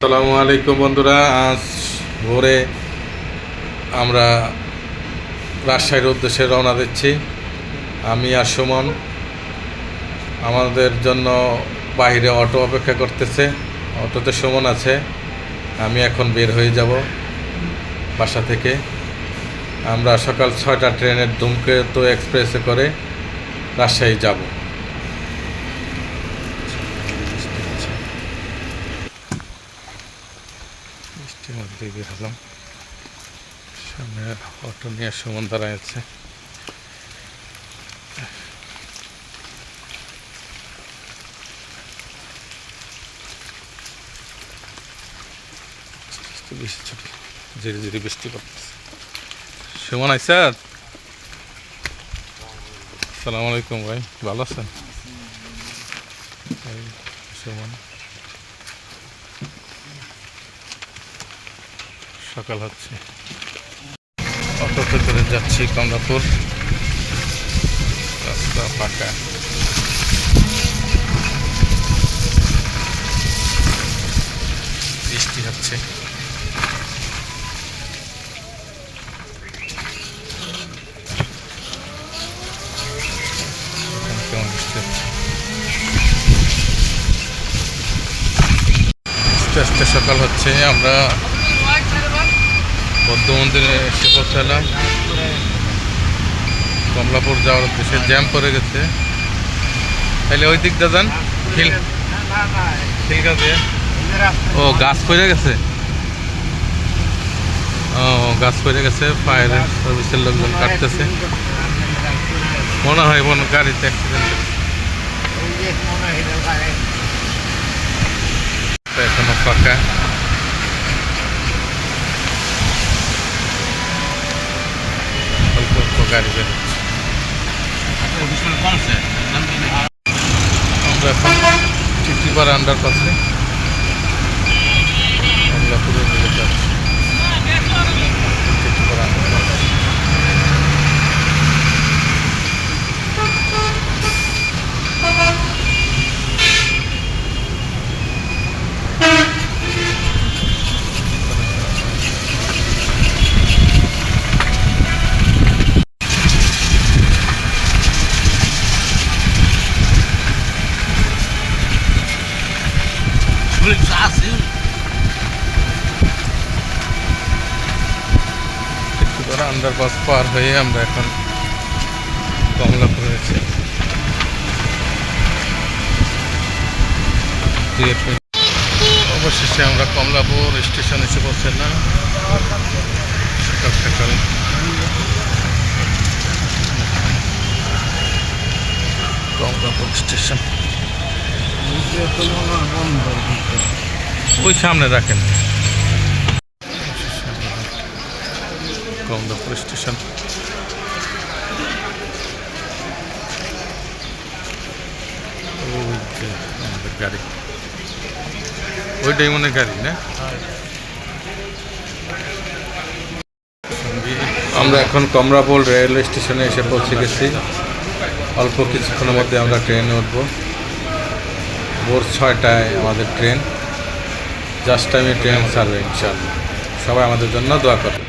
আসসালামু আলাইকুম বন্ধুরা। আজ ভোরে আমরা রাজশাহীর উদ্দেশ্যে রওনা দিচ্ছি। আমি আর সুমন। আমাদের জন্য বাইরে অটো অপেক্ষা করতেছে। অটোতে সুমন আছে। আমি এখন বের হয়ে যাব বাসা থেকে। আমরা সকাল 6টা ট্রেনের ধূমকেতু এক্সপ্রেসে করে রাজশাহী যাব। বৃষ্টির মধ্যে বের হলাম। সামনে অটো নিয়ে সুমন দাঁড়ায় আছে। বৃষ্টি ধীরে ধীরে বৃষ্টি পড়তেছে। সুমন আইসার, আসসালামু আলাইকুম ভাই, ভালো আছেন? সুমন, সকাল হচ্ছে। অটোতে করে যাচ্ছি কমলাপুর। রাস্তা ফাঁকা। বৃষ্টি হচ্ছে। কেমন বৃষ্টি হচ্ছে। আস্তে আস্তে সকাল হচ্ছে। আমরা বৌদ্ধ মন্দিরে এসে পৌঁছালাম। কমলাপুর যাওয়ার উদ্দেশ্যে জ্যাম পড়ে গেছে। তাহলে ওই দিকটা যান। ঠিক আছে। ও গাছ পড়ে গেছে। ও গাছ পড়ে গেছে। ফায়ার সার্ভিসের লোকজন কাটতেছে মনে হয়। গাড়িতে অ্যাক্সিডেন্ট এখনো ফাঁকা। অল্প অল্প গাড়ি বেরোচ্ছে। আমরা এখন টিটিপাড়া আন্ডারপাসে কমলাপুরের দিকে যাচ্ছি। টিটিপাড়া আন্ডারপাস। আন্ডারপাস পার হয়ে আমরা এখন কমলাপুরে আছি। অবশেষে আমরা কমলাপুর স্টেশন এসে পৌঁছালাম। সকাল সকাল কমলাপুর স্টেশন। ওই সামনে রাখেন। কমলাপুর স্টেশন। আমাদের গাড়ি ওইটাই মনে গাড়ি না। আমরা এখন কমলাপুর রেলওয়ে স্টেশনে এসে পৌঁছে গেছি। অল্প কিছুক্ষণের মধ্যে আমরা ট্রেনে উঠব। ভোর 6টায় আমাদের ট্রেন। জাস্ট টাইমে ট্রেন ছাড়বে ইনশাআল্লাহ। সবাই আমাদের জন্য দোয়া করবে।